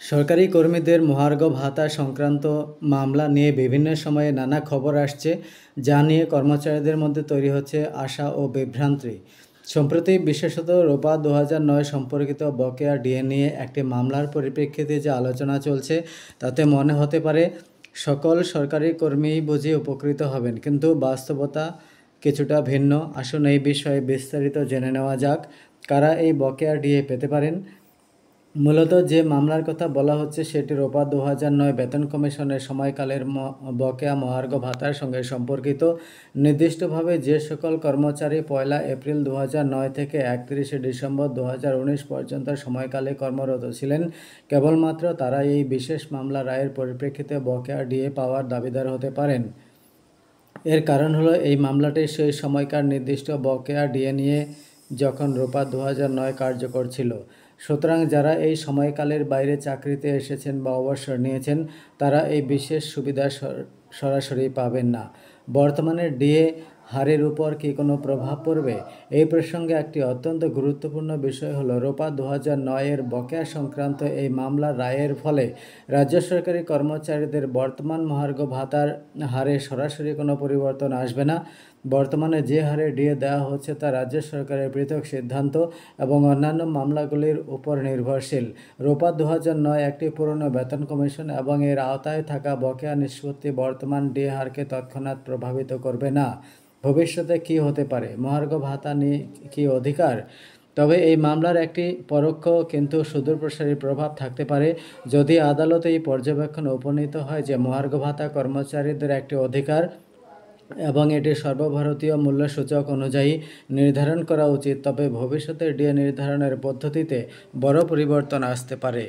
সরকারি কর্মীদের মহার্ঘ ভাতা সংক্রান্ত মামলা নিয়ে বিভিন্ন সময়ে নানা খবর আসছে, যা নিয়ে কর্মচারীদের মধ্যে তৈরি হচ্ছে আশা ও বিভ্রান্তি। সম্প্রতি বিশেষত রোপা 2009 সম্পর্কিত বকেয়া ডিএ নিয়ে একটি মামলার পরিপ্রেক্ষিতে যে আলোচনা চলছে, তাতে মনে হতে পারে সকল সরকারি কর্মীই বুঝি উপকৃত হবেন, কিন্তু বাস্তবতা কিছুটা ভিন্ন। আসুন এই বিষয়ে বিস্তারিত জেনে নেওয়া যাক, কারা এই বকেয়া ডিএ পেতে পারেন। মূলত যে মামলার কথা বলা হচ্ছে সেটি রোপা 2009 বেতন কমিশনের সময়কালের বকেয়া মহার্ঘ ভাতার সঙ্গে সম্পর্কিত। নির্দিষ্টভাবে যে সকল কর্মচারী 1 এপ্রিল 2009 থেকে 31 ডিসেম্বর 2019 পর্যন্ত সময়কালে কর্মরত ছিলেন, কেবলমাত্র তারা এই বিশেষ মামলা রায়ের পরিপ্রেক্ষিতে বকেয়া ডিএ পাওয়ার দাবিদার হতে পারেন। এর কারণ হলো, এই মামলাটি সেই সময়কার নির্দিষ্ট বকেয়া ডিএ নিয়ে, যখন রোপা 2009 কার্যকর ছিল। সুতরাং যারা এই সময়কালের বাইরে চাকরিতে এসেছেন বা অবসর নিয়েছেন, তারা এই বিশেষ সুবিধা সরাসরি পাবেন না। বর্তমানে ডিএ হারের উপর কি কোনো প্রভাব পড়বে? এই প্রসঙ্গে একটি অত্যন্ত গুরুত্বপূর্ণ বিষয় হলো, রোপা 2009-এর বকেয়া সংক্রান্ত এই মামলার রায়ের ফলে রাজ্য সরকারি কর্মচারীদের বর্তমান মহার্ঘ ভাতার হারে সরাসরি কোনো পরিবর্তন আসবে না। বর্তমানে যে হারে ডিএ দেওয়া হচ্ছে তা রাজ্য সরকারের পৃথক সিদ্ধান্ত এবং অন্যান্য মামলাগুলির উপর নির্ভরশীল। রোপা 2009 একটি পুরনো বেতন কমিশন এবং এর আওতায় থাকা বকেয়া নিষ্পত্তি বর্তমান ডিএ হারকে তৎক্ষণাৎ প্রভাবিত করবে না। ভবিষ্যতে কি হতে পারে? মহার্ঘ ভাতা নিয়ে কি অধিকার? তবে এই মামলার একটি পরোক্ষ কিন্তু সুদূরপ্রসারী প্রভাব থাকতে পারে। যদি আদালতে এই পর্যবেক্ষণে উপনীত হয় যে মহার্ঘ ভাতা কর্মচারীদের একটি অধিকার এবং এটি সর্বভারতীয় মূল্যসূচক অনুযায়ী নির্ধারণ করা উচিত, তবে ভবিষ্যতে ডিএ নির্ধারণের পদ্ধতিতে বড় পরিবর্তন আসতে পারে।